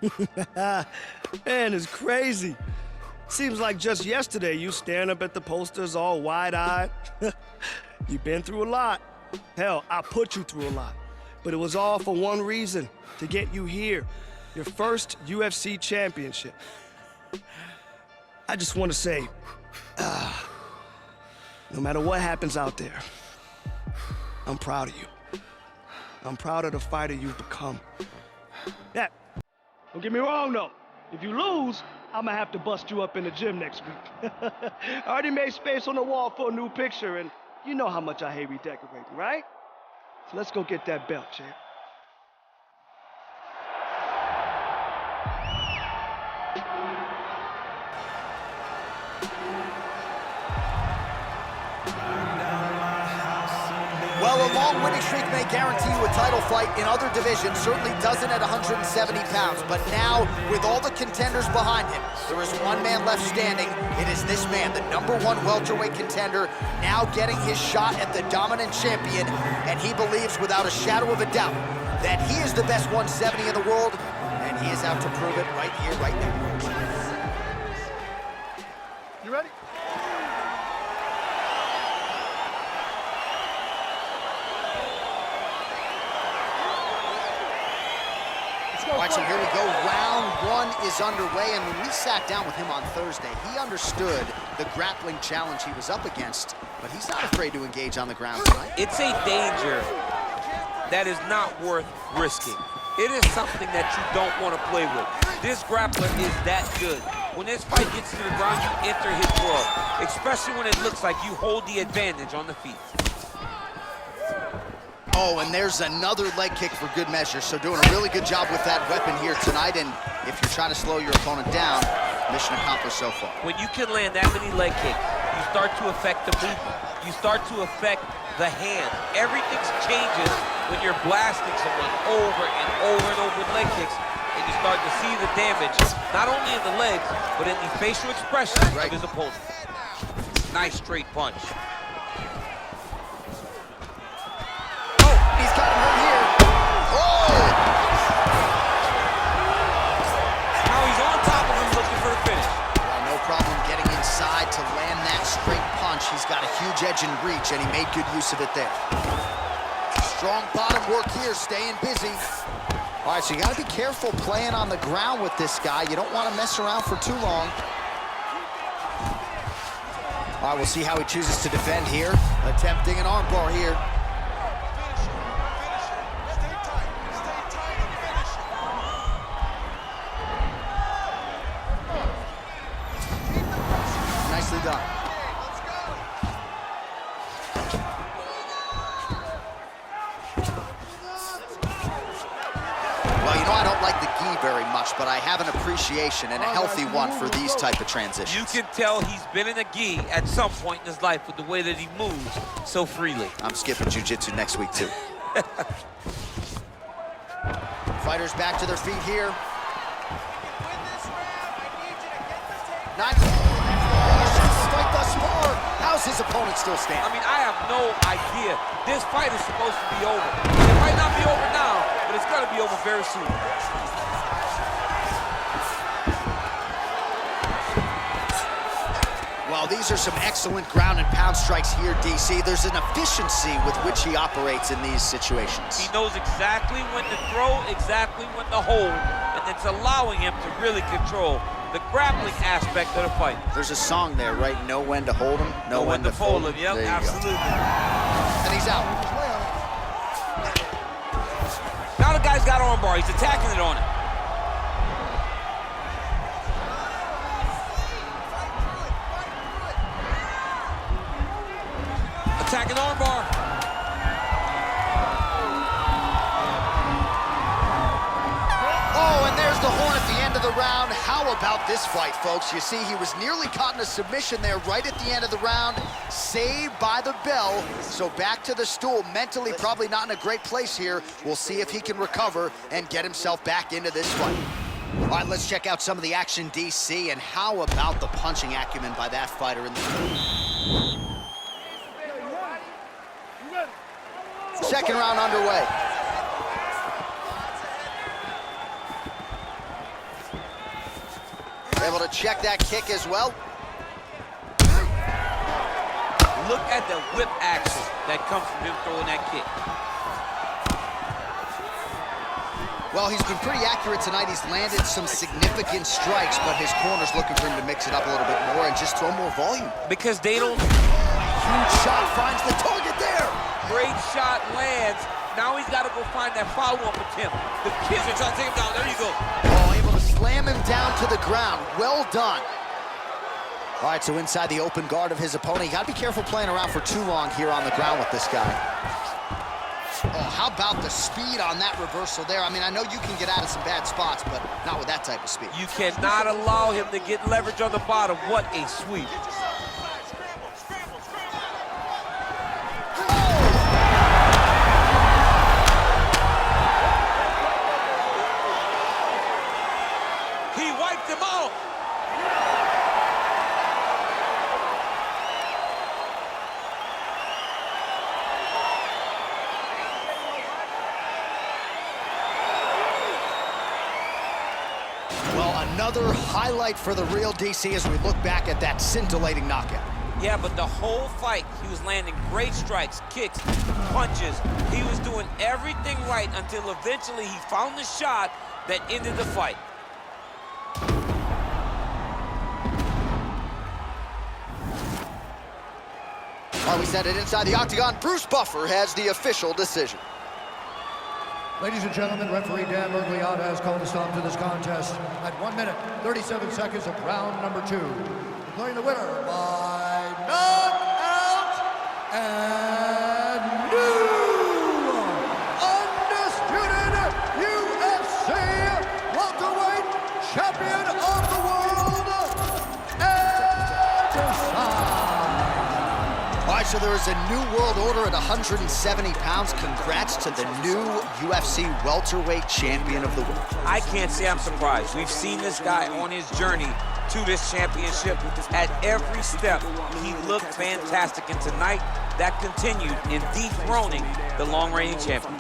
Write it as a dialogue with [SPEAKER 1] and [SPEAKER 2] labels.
[SPEAKER 1] Man, it's crazy. Seems like just yesterday you staring up at the posters all wide-eyed. You've been through a lot. Hell, I put you through a lot. But it was all for one reason, to get you here. Your first UFC championship. I just want to say, no matter what happens out there, I'm proud of you. I'm proud of the fighter you've become. Yeah, don't get me wrong though. If you lose, I'm gonna have to bust you up in the gym next week. I already made space on the wall for a new picture, and you know how much I hate redecorating, right? So let's go get that belt, champ.
[SPEAKER 2] Well, a long winning streak may guarantee you a title fight in other divisions, certainly doesn't at 170 pounds. But now, with all the contenders behind him, there is one man left standing. It is this man, the #1 welterweight contender, now getting his shot at the dominant champion. And he believes without a shadow of a doubt that he is the best 170 in the world, and he is out to prove it right here, right now.
[SPEAKER 1] You ready?
[SPEAKER 2] All right, so here we go. Round one is underway, and when we sat down with him on Thursday, he understood the grappling challenge he was up against, but he's not afraid to engage on the ground tonight.
[SPEAKER 3] It's a danger that is not worth risking. It is something that you don't want to play with. This grappler is that good. When this fight gets to the ground, you enter his world, especially when it looks like you hold the advantage on the feet.
[SPEAKER 2] Oh, and there's another leg kick for good measure. So doing a really good job with that weapon here tonight. And if you're trying to slow your opponent down, mission accomplished so far.
[SPEAKER 3] When you can land that many leg kicks, you start to affect the movement. You start to affect the hand. Everything changes when you're blasting someone over and over and over with leg kicks. And you start to see the damage, not only in the legs, but in the facial expression of his opponent. Nice straight punch.
[SPEAKER 2] He's got him right here. Oh!
[SPEAKER 3] Now he's on top of him looking for the finish.
[SPEAKER 2] Well, no problem getting inside to land that straight punch. He's got a huge edge and reach, and he made good use of it there. Strong bottom work here, staying busy. All right, so you got to be careful playing on the ground with this guy. You don't want to mess around for too long. All right, we'll see how he chooses to defend here. Attempting an armbar here. Nicely done. Well, you know, I don't like the gi very much, but I have an appreciation and a healthy one for these type of transitions.
[SPEAKER 3] You can tell he's been in a gi at some point in his life with the way that he moves so freely.
[SPEAKER 2] I'm skipping jiu-jitsu next week, too. Fighters back to their feet here. Nice. Fight thus far. How's his opponent still standing?
[SPEAKER 3] I mean, I have no idea. This fight is supposed to be over. It might not be over now, but it's going to be over very soon.
[SPEAKER 2] Well, these are some excellent ground and pound strikes here, DC. There's an efficiency with which he operates in these situations.
[SPEAKER 3] He knows exactly when to throw, exactly when to hold, and it's allowing him to really control the grappling aspect of the fight.
[SPEAKER 2] There's a song there, right? Know when to hold him, know when to fold him.
[SPEAKER 3] Yep, absolutely.
[SPEAKER 2] And he's out.
[SPEAKER 3] Now the guy's got armbar. He's attacking it on him. Attacking armbar.
[SPEAKER 2] Oh, and there's the horn at the end of the round. How about this fight, folks? You see, he was nearly caught in a submission there right at the end of the round. Saved by the bell. So back to the stool. Mentally, probably not in a great place here. We'll see if he can recover and get himself back into this fight. All right, let's check out some of the action, DC. And how about the punching acumen by that fighter in the second round underway. Able to check that kick as well.
[SPEAKER 3] Look at the whip action that comes from him throwing that kick.
[SPEAKER 2] Well, he's been pretty accurate tonight. He's landed some significant strikes, but his corner's looking for him to mix it up a little bit more and just throw more volume.
[SPEAKER 3] Because they don't...
[SPEAKER 2] Huge shot finds the target there.
[SPEAKER 3] Great shot lands. Now he's got to go find that follow-up attempt. The kids are trying to take him down. There you go.
[SPEAKER 2] Oh, able to slam him down to the ground. Well done. All right, so inside the open guard of his opponent. You got to be careful playing around for too long here on the ground with this guy. Oh, how about the speed on that reversal there? I mean, I know you can get out of some bad spots, but not with that type of speed.
[SPEAKER 3] You cannot allow him to get leverage on the bottom. What a sweep. He wiped him out.
[SPEAKER 2] Well, another highlight for the real DC as we look back at that scintillating knockout.
[SPEAKER 3] Yeah, but the whole fight, he was landing great strikes, kicks, punches. He was doing everything right until eventually he found the shot that ended the fight.
[SPEAKER 2] While we set it inside the octagon, Bruce Buffer has the official decision.
[SPEAKER 4] Ladies and gentlemen, referee Dan Mergliata has called a stop to this contest at 1 minute, 37 seconds of round number 2. Declaring the winner by knockout and new undisputed UFC welterweight champion of the world,
[SPEAKER 2] All right, so there is a new world order at 170 pounds. Congrats to the new UFC welterweight champion of the world.
[SPEAKER 3] I can't say I'm surprised. We've seen this guy on his journey to this championship. At every step, he looked fantastic. And tonight, that continued in dethroning the long-reigning champion.